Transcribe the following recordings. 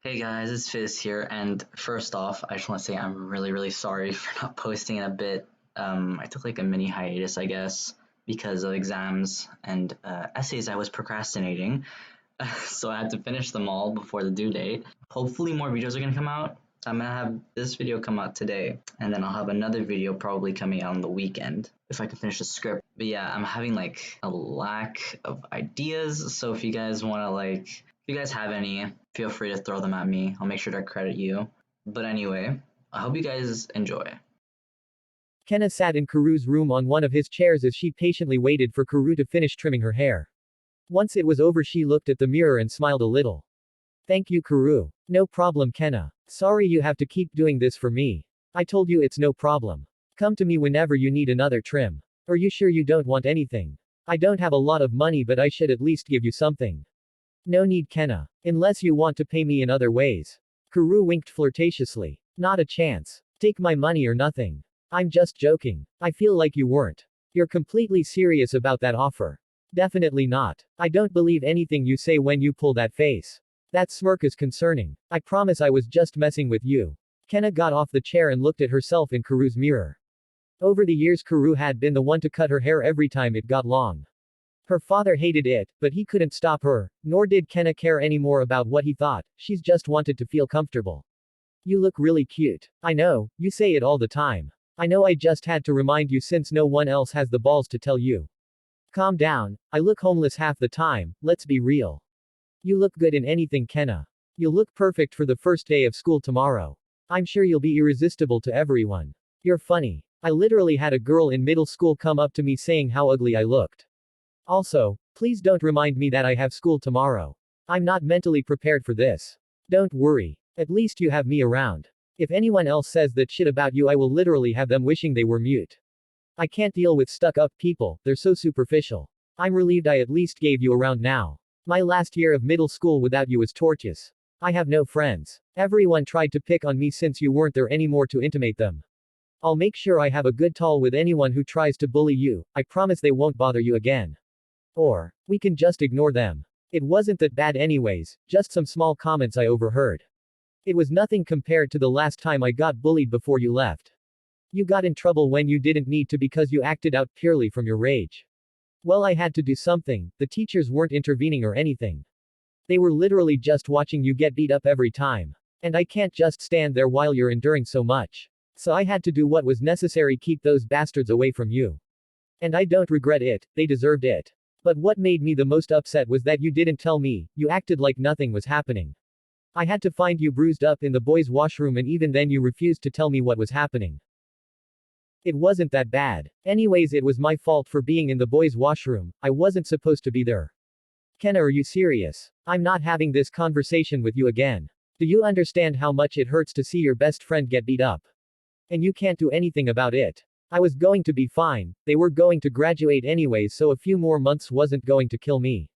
Hey guys, it's Fizz here, and first off, I just want to say I'm really sorry for not posting in a bit. I took like a mini hiatus, I guess, because of exams and essays I was procrastinating, so I had to finish them all before the due date. Hopefully, more videos are gonna come out. I'm gonna have this video come out today, and then I'll have another video probably coming out on the weekend if I can finish the script. But yeah, I'm having like a lack of ideas, so if you guys want to if you guys have any, feel free to throw them at me. I'll make sure to credit you. But anyway, I hope you guys enjoy. Kenna sat in Kuru's room on one of his chairs as she patiently waited for Kuru to finish trimming her hair. Once it was over, she looked at the mirror and smiled a little. Thank you, Kuru. No problem, Kenna. Sorry you have to keep doing this for me. I told you it's no problem. Come to me whenever you need another trim. Are you sure you don't want anything? I don't have a lot of money, but I should at least give you something. No need, Kenna. Unless you want to pay me in other ways. Kuru winked flirtatiously. Not a chance. Take my money or nothing. I'm just joking. I feel like you weren't. You're completely serious about that offer. Definitely not. I don't believe anything you say when you pull that face. That smirk is concerning. I promise I was just messing with you. Kenna got off the chair and looked at herself in Kuru's mirror. Over the years, Kuru had been the one to cut her hair every time it got long. Her father hated it, but he couldn't stop her, nor did Kenna care anymore about what he thought. She's just wanted to feel comfortable. You look really cute. I know, you say it all the time. I know, I just had to remind you since no one else has the balls to tell you. Calm down. I look homeless half the time, let's be real. You look good in anything, Kenna. You'll look perfect for the first day of school tomorrow. I'm sure you'll be irresistible to everyone. You're funny. I literally had a girl in middle school come up to me saying how ugly I looked. Also, please don't remind me that I have school tomorrow. I'm not mentally prepared for this. Don't worry. At least you have me around. If anyone else says that shit about you, I will literally have them wishing they were mute. I can't deal with stuck-up people, they're so superficial. I'm relieved I at least gave you a round now. My last year of middle school without you was torturous. I have no friends. Everyone tried to pick on me since you weren't there anymore to intimidate them. I'll make sure I have a good tall with anyone who tries to bully you. I promise they won't bother you again. Or, we can just ignore them. It wasn't that bad anyways, just some small comments I overheard. It was nothing compared to the last time I got bullied before you left. You got in trouble when you didn't need to because you acted out purely from your rage. Well, I had to do something. The teachers weren't intervening or anything. They were literally just watching you get beat up every time. And I can't just stand there while you're enduring so much. So I had to do what was necessary, keep those bastards away from you. And I don't regret it, they deserved it. But what made me the most upset was that you didn't tell me, you acted like nothing was happening. I had to find you bruised up in the boys' washroom, and even then you refused to tell me what was happening. It wasn't that bad. Anyways, it was my fault for being in the boys' washroom, I wasn't supposed to be there. Kenna, are you serious? I'm not having this conversation with you again. Do you understand how much it hurts to see your best friend get beat up? And you can't do anything about it. I was going to be fine, they were going to graduate anyways, so a few more months wasn't going to kill me.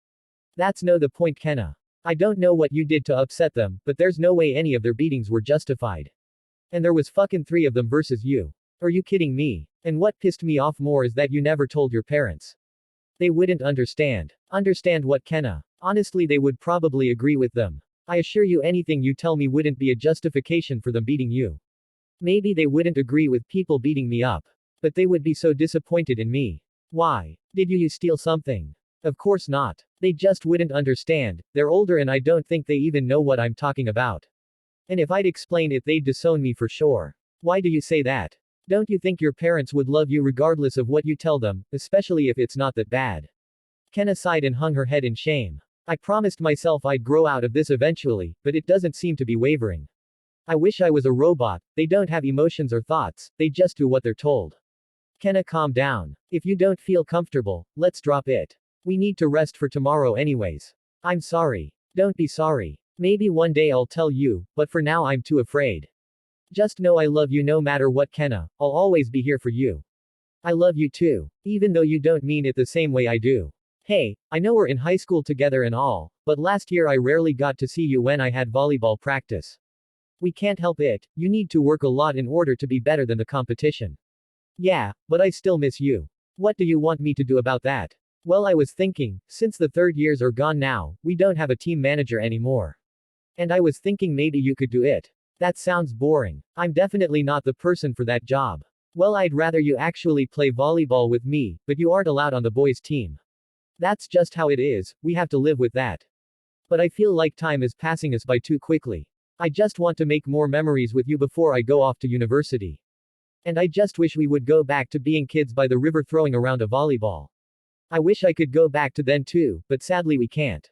That's no the point, Kenna. I don't know what you did to upset them, but there's no way any of their beatings were justified. And there was fucking 3 of them versus you. Are you kidding me? And what pissed me off more is that you never told your parents. They wouldn't understand. Understand what, Kenna? Honestly, they would probably agree with them. I assure you, anything you tell me wouldn't be a justification for them beating you. Maybe they wouldn't agree with people beating me up. But they would be so disappointed in me. Why? Did you steal something? Of course not. They just wouldn't understand. They're older and I don't think they even know what I'm talking about. And if I'd explain it, they'd disown me for sure. Why do you say that? Don't you think your parents would love you regardless of what you tell them, especially if it's not that bad? Kenna sighed and hung her head in shame. I promised myself I'd grow out of this eventually, but it doesn't seem to be wavering. I wish I was a robot. They don't have emotions or thoughts, they just do what they're told. Kenna, calm down. If you don't feel comfortable, let's drop it. We need to rest for tomorrow anyways. I'm sorry. Don't be sorry. Maybe one day I'll tell you, but for now I'm too afraid. Just know I love you no matter what, Kenna. I'll always be here for you. I love you too, even though you don't mean it the same way I do. Hey, I know we're in high school together and all, but last year I rarely got to see you when I had volleyball practice. We can't help it, you need to work a lot in order to be better than the competition. Yeah, but I still miss you. What do you want me to do about that? Well, I was thinking, since the third years are gone now, we don't have a team manager anymore. And I was thinking maybe you could do it. That sounds boring. I'm definitely not the person for that job. Well, I'd rather you actually play volleyball with me, but you aren't allowed on the boys' team. That's just how it is, we have to live with that. But I feel like time is passing us by too quickly. I just want to make more memories with you before I go off to university. And I just wish we would go back to being kids by the river throwing around a volleyball. I wish I could go back to then too, but sadly we can't.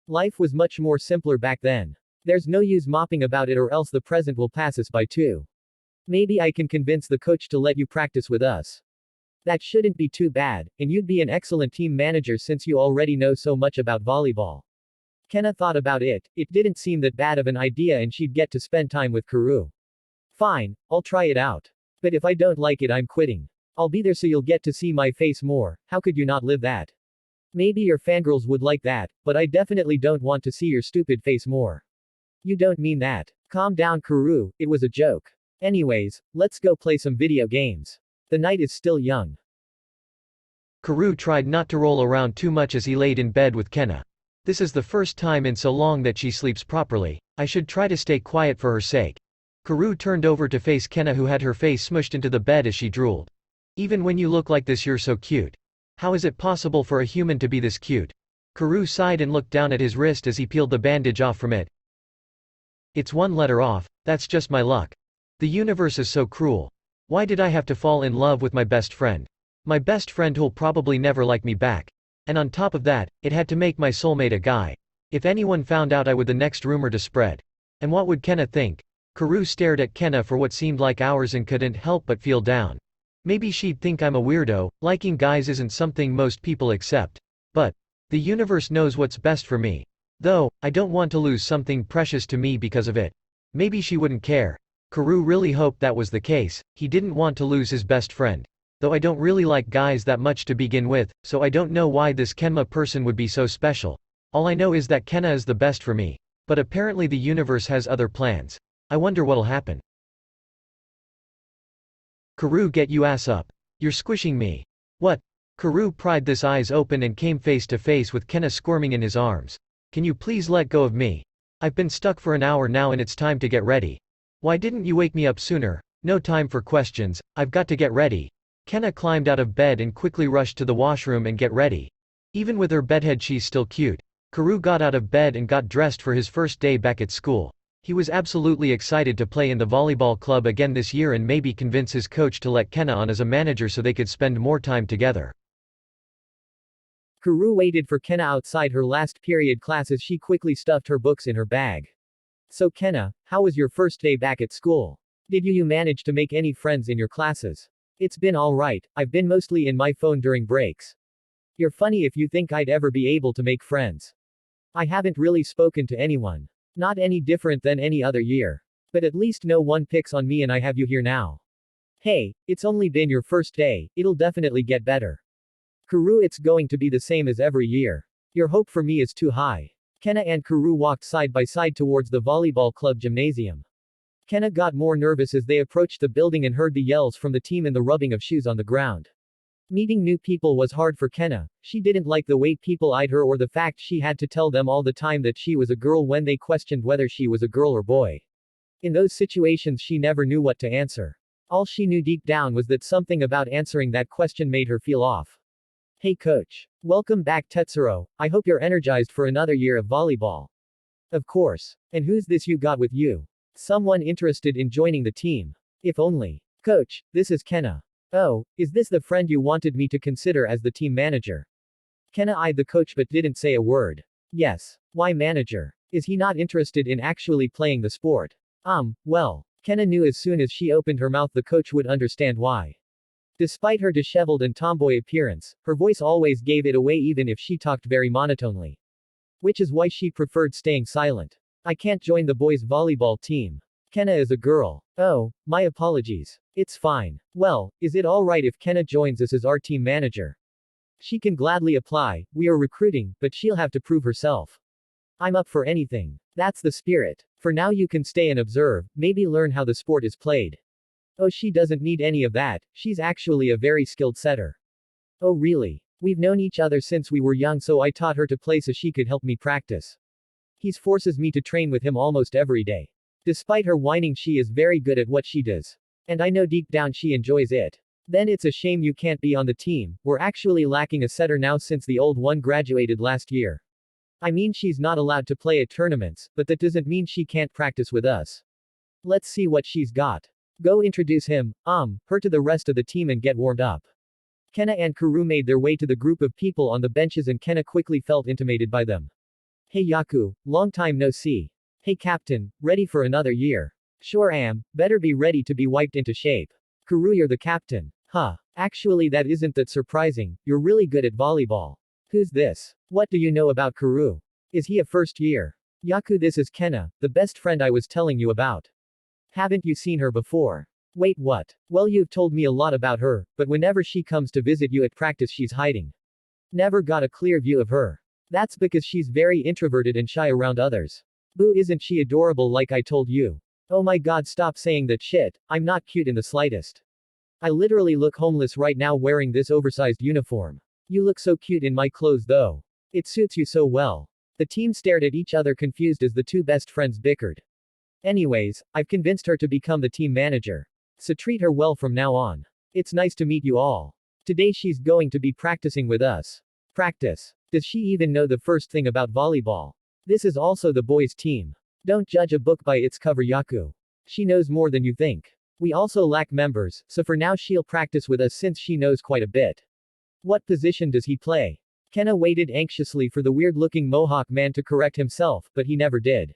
Life was much more simpler back then. There's no use mopping about it or else the present will pass us by too. Maybe I can convince the coach to let you practice with us. That shouldn't be too bad, and you'd be an excellent team manager since you already know so much about volleyball. Kenna thought about it, it didn't seem that bad of an idea and she'd get to spend time with Kuru. Fine, I'll try it out. But if I don't like it, I'm quitting. I'll be there so you'll get to see my face more, how could you not live that? Maybe your fangirls would like that, but I definitely don't want to see your stupid face more. You don't mean that. Calm down, Kuru, it was a joke. Anyways, let's go play some video games. The night is still young. Kuru tried not to roll around too much as he laid in bed with Kenna. This is the first time in so long that she sleeps properly. I should try to stay quiet for her sake. Kuru turned over to face Kenna, who had her face smushed into the bed as she drooled. Even when you look like this, you're so cute. How is it possible for a human to be this cute? Kuru sighed and looked down at his wrist as he peeled the bandage off from it. It's one letter off, that's just my luck. The universe is so cruel. Why did I have to fall in love with my best friend? My best friend who'll probably never like me back. And on top of that, it had to make my soulmate a guy. If anyone found out, I would the next rumor to spread. And what would Kenna think? Kuru stared at Kenna for what seemed like hours and couldn't help but feel down. Maybe she'd think I'm a weirdo, liking guys isn't something most people accept. But the universe knows what's best for me. Though, I don't want to lose something precious to me because of it. Maybe she wouldn't care. Kuru really hoped that was the case. He didn't want to lose his best friend. Though I don't really like guys that much to begin with, so I don't know why this Kenma person would be so special. All I know is that Kenna is the best for me. But apparently the universe has other plans. I wonder what'll happen. Kuru, get you ass up. You're squishing me. What? Kuru pried his eyes open and came face to face with Kenna squirming in his arms. Can you please let go of me? I've been stuck for an hour now and it's time to get ready. Why didn't you wake me up sooner? No time for questions, I've got to get ready. Kenna climbed out of bed and quickly rushed to the washroom and get ready. Even with her bedhead, she's still cute. Kuru got out of bed and got dressed for his first day back at school. He was absolutely excited to play in the volleyball club again this year and maybe convince his coach to let Kenna on as a manager so they could spend more time together. Kuru waited for Kenna outside her last period class as she quickly stuffed her books in her bag. So Kenna, how was your first day back at school? Did you manage to make any friends in your classes? It's been alright, I've been mostly in my phone during breaks. You're funny if you think I'd ever be able to make friends. I haven't really spoken to anyone. Not any different than any other year. But at least no one picks on me and I have you here now. Hey, it's only been your first day, it'll definitely get better. Kuru, it's going to be the same as every year. Your hope for me is too high. Kenna and Kuru walked side by side towards the volleyball club gymnasium. Kenna got more nervous as they approached the building and heard the yells from the team and the rubbing of shoes on the ground. Meeting new people was hard for Kenna. She didn't like the way people eyed her or the fact she had to tell them all the time that she was a girl when they questioned whether she was a girl or boy. In those situations she never knew what to answer. All she knew deep down was that something about answering that question made her feel off. Hey coach. Welcome back Tetsuro, I hope you're energized for another year of volleyball. Of course. And who's this you got with you? Someone interested in joining the team. If only. Coach, this is Kenna. Oh, is this the friend you wanted me to consider as the team manager? Kenna eyed the coach but didn't say a word. Yes. Why manager? Is he not interested in actually playing the sport? Well. Kenna knew as soon as she opened her mouth the coach would understand why. Despite her disheveled and tomboy appearance, her voice always gave it away even if she talked very monotonely. Which is why she preferred staying silent. I can't join the boys' volleyball team. Kenna is a girl. Oh, my apologies. It's fine. Well, is it alright if Kenna joins us as our team manager? She can gladly apply, we are recruiting, but she'll have to prove herself. I'm up for anything. That's the spirit. For now you can stay and observe, maybe learn how the sport is played. Oh, she doesn't need any of that, she's actually a very skilled setter. Oh really? We've known each other since we were young, so I taught her to play so she could help me practice. He forces me to train with him almost every day. Despite her whining, she is very good at what she does. And I know deep down she enjoys it. Then it's a shame you can't be on the team. We're actually lacking a setter now since the old one graduated last year. I mean, she's not allowed to play at tournaments, but that doesn't mean she can't practice with us. Let's see what she's got. Go introduce him, her to the rest of the team and get warmed up. Kenna and Kuru made their way to the group of people on the benches and Kenna quickly felt intimidated by them. Hey Yaku, long time no see. Hey Captain, ready for another year? Sure am, better be ready to be wiped into shape. Kuru, you're the captain. Huh. Actually, that isn't that surprising, you're really good at volleyball. Who's this? What do you know about Kuru? Is he a first year? Yaku, this is Kenna, the best friend I was telling you about. Haven't you seen her before? Wait, what? Well, you've told me a lot about her, but whenever she comes to visit you at practice, she's hiding. Never got a clear view of her. That's because she's very introverted and shy around others. Boo, isn't she adorable like I told you? Oh my god, stop saying that shit, I'm not cute in the slightest. I literally look homeless right now wearing this oversized uniform. You look so cute in my clothes though. It suits you so well. The team stared at each other confused as the two best friends bickered. Anyways, I've convinced her to become the team manager. So treat her well from now on. It's nice to meet you all. Today she's going to be practicing with us. Practice. Does she even know the first thing about volleyball? This is also the boys' team. Don't judge a book by its cover, Yaku. She knows more than you think. We also lack members, so for now she'll practice with us since she knows quite a bit. What position does he play? Kenna waited anxiously for the weird-looking Mohawk man to correct himself, but he never did.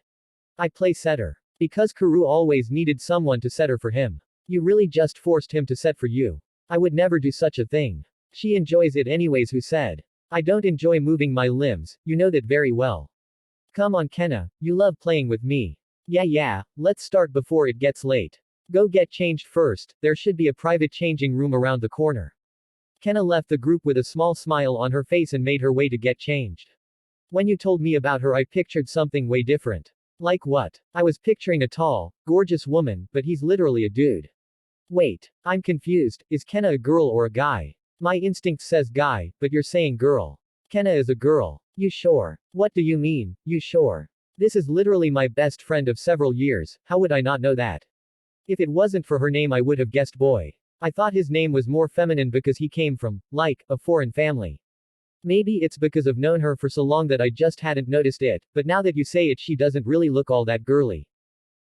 I play setter. Because Kuru always needed someone to set her for him. You really just forced him to set for you. I would never do such a thing. She enjoys it anyways, who said? I don't enjoy moving my limbs, you know that very well. Come on Kenna, you love playing with me. Yeah, let's start before it gets late. Go get changed first, there should be a private changing room around the corner. Kenna left the group with a small smile on her face and made her way to get changed. When you told me about her, I pictured something way different. Like what? I was picturing a tall, gorgeous woman, but he's literally a dude. Wait, I'm confused, is Kenna a girl or a guy? My instinct says guy, but you're saying girl. Kenna is a girl. You sure? What do you mean, you sure? This is literally my best friend of several years, how would I not know that? If it wasn't for her name I would have guessed boy. I thought his name was more feminine because he came from, like, a foreign family. Maybe it's because I've known her for so long that I just hadn't noticed it, but now that you say it she doesn't really look all that girly.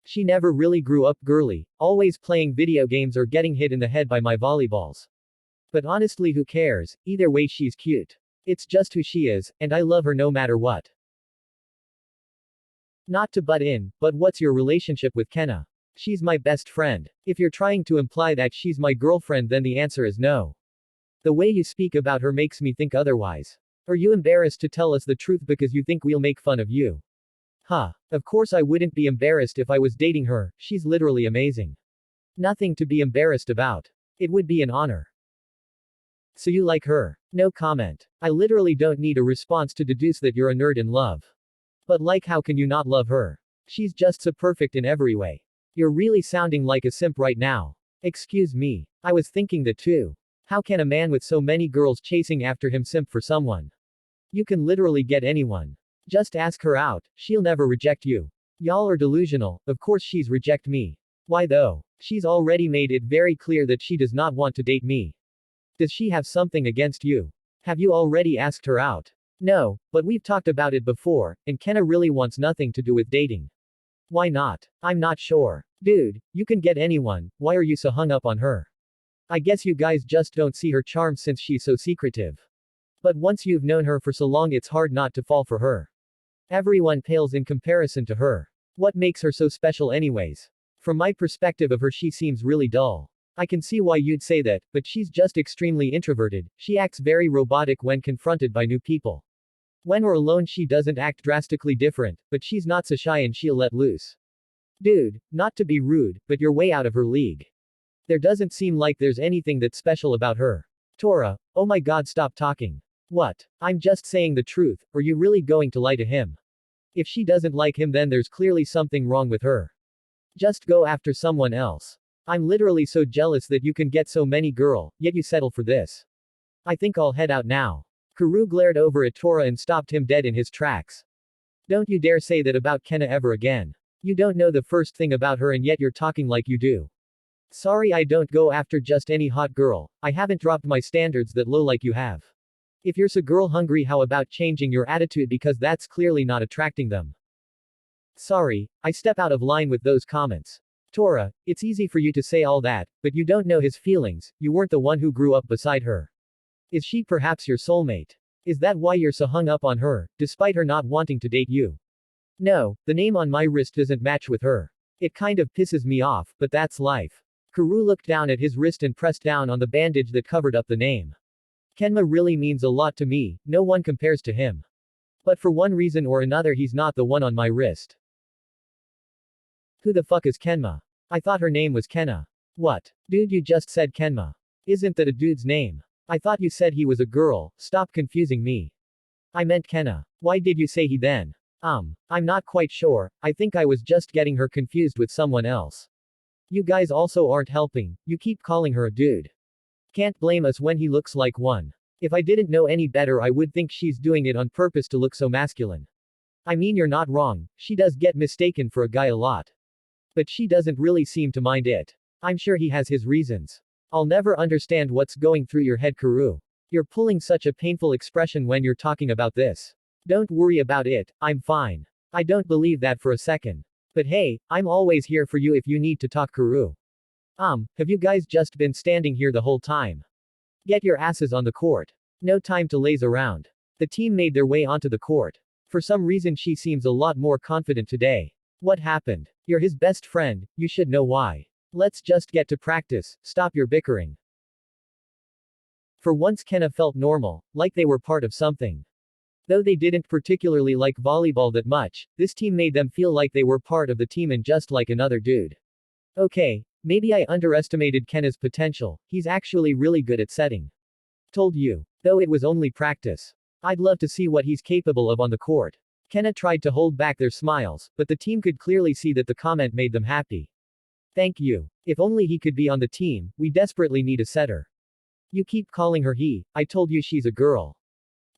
She never really grew up girly, always playing video games or getting hit in the head by my volleyballs. But honestly, who cares? Either way she's cute. It's just who she is, and I love her no matter what. Not to butt in, but what's your relationship with Kenna? She's my best friend. If you're trying to imply that she's my girlfriend then the answer is no. The way you speak about her makes me think otherwise. Are you embarrassed to tell us the truth because you think we'll make fun of you? Huh. Of course I wouldn't be embarrassed if I was dating her, she's literally amazing. Nothing to be embarrassed about. It would be an honor. So you like her? No comment. I literally don't need a response to deduce that you're a nerd in love. But like, how can you not love her? She's just so perfect in every way. You're really sounding like a simp right now. Excuse me. I was thinking that too. How can a man with so many girls chasing after him simp for someone? You can literally get anyone. Just ask her out, she'll never reject you. Y'all are delusional, of course she's reject me. Why though? She's already made it very clear that she does not want to date me. Does she have something against you? Have you already asked her out? No, but we've talked about it before, and Kenna really wants nothing to do with dating. Why not? I'm not sure. Dude, you can get anyone, why are you so hung up on her? I guess you guys just don't see her charm since she's so secretive. But once you've known her for so long it's hard not to fall for her. Everyone pales in comparison to her. What makes her so special anyways? From my perspective of her she seems really dull. I can see why you'd say that, but she's just extremely introverted, she acts very robotic when confronted by new people. When we're alone she doesn't act drastically different, but she's not so shy and she'll let loose. Dude, not to be rude, but you're way out of her league. There doesn't seem like there's anything that's special about her. Tora, oh my god, stop talking. What? I'm just saying the truth, or you really going to lie to him? If she doesn't like him then there's clearly something wrong with her. Just go after someone else. I'm literally so jealous that you can get so many girl, yet you settle for this. I think I'll head out now. Kuru glared over at Tora and stopped him dead in his tracks. Don't you dare say that about Kenna ever again. You don't know the first thing about her and yet you're talking like you do. Sorry, I don't go after just any hot girl. I haven't dropped my standards that low like you have. If you're so girl hungry, how about changing your attitude, because that's clearly not attracting them. Sorry, I step out of line with those comments. Tora, it's easy for you to say all that, but you don't know his feelings. You weren't the one who grew up beside her. Is she perhaps your soulmate? Is that why you're so hung up on her, despite her not wanting to date you? No, the name on my wrist doesn't match with her. It kind of pisses me off, but that's life. Kuru looked down at his wrist and pressed down on the bandage that covered up the name. Kenma really means a lot to me, no one compares to him. But for one reason or another he's not the one on my wrist. Who the fuck is Kenma? I thought her name was Kenna. What? Dude, you just said Kenma. Isn't that a dude's name? I thought you said he was a girl, stop confusing me. I meant Kenna. Why did you say he then? I'm not quite sure, I think I was just getting her confused with someone else. You guys also aren't helping, you keep calling her a dude. Can't blame us when he looks like one. If I didn't know any better I would think she's doing it on purpose to look so masculine. I mean, you're not wrong, she does get mistaken for a guy a lot. But she doesn't really seem to mind it. I'm sure he has his reasons. I'll never understand what's going through your head, Kuru. You're pulling such a painful expression when you're talking about this. Don't worry about it, I'm fine. I don't believe that for a second. But hey, I'm always here for you if you need to talk, Kuru. Have you guys just been standing here the whole time? Get your asses on the court. No time to laze around. The team made their way onto the court. For some reason she seems a lot more confident today. What happened? You're his best friend, you should know why. Let's just get to practice, stop your bickering. For once Kenna felt normal, like they were part of something. Though they didn't particularly like volleyball that much, this team made them feel like they were part of the team and just like another dude. Okay, maybe I underestimated Kenna's potential, he's actually really good at setting. Told you. Though it was only practice. I'd love to see what he's capable of on the court. Kenna tried to hold back their smiles, but the team could clearly see that the comment made them happy. Thank you. If only he could be on the team, we desperately need a setter. You keep calling her he, I told you she's a girl.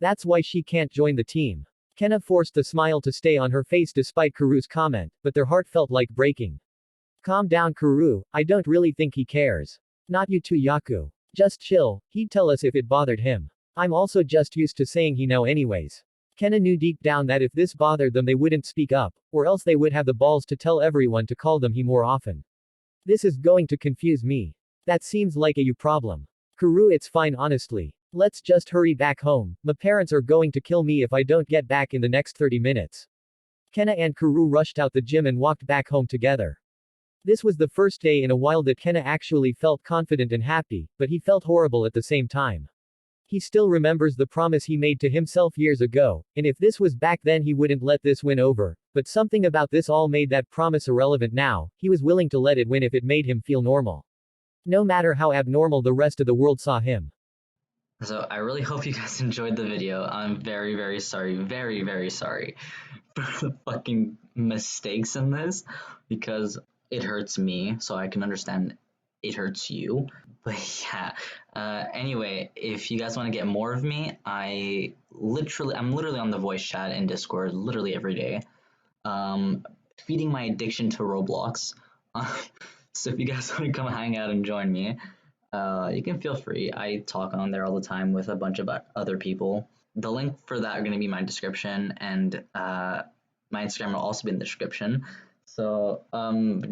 That's why she can't join the team. Kenna forced the smile to stay on her face despite Kuru's comment, but their heart felt like breaking. Calm down, Kuru, I don't really think he cares. Not you too, Yaku. Just chill, he'd tell us if it bothered him. I'm also just used to saying he now anyways. Kenna knew deep down that if this bothered them they wouldn't speak up, or else they would have the balls to tell everyone to call them he more often. This is going to confuse me. That seems like a you problem. Kuru, it's fine honestly. Let's just hurry back home, my parents are going to kill me if I don't get back in the next 30 minutes. Kenna and Kuru rushed out the gym and walked back home together. This was the first day in a while that Kenna actually felt confident and happy, but he felt horrible at the same time. He still remembers the promise he made to himself years ago, and if this was back then he wouldn't let this win over, but something about this all made that promise irrelevant now, he was willing to let it win if it made him feel normal. No matter how abnormal the rest of the world saw him. So I really hope you guys enjoyed the video. I'm very, very sorry, very, very sorry for the fucking mistakes in this, because it hurts me, so I can understand it hurts you. But yeah, anyway, if you guys want to get more of me, I'm literally on the voice chat in Discord literally every day, feeding my addiction to Roblox. So if you guys want to come hang out and join me, you can feel free. I talk on there all the time with a bunch of other people. The link for that are going to be in my description, and my Instagram will also be in the description. So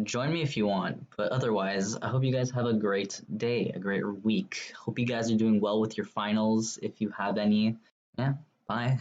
join me if you want. But otherwise, I hope you guys have a great day, a great week. Hope you guys are doing well with your finals, if you have any. Yeah, bye.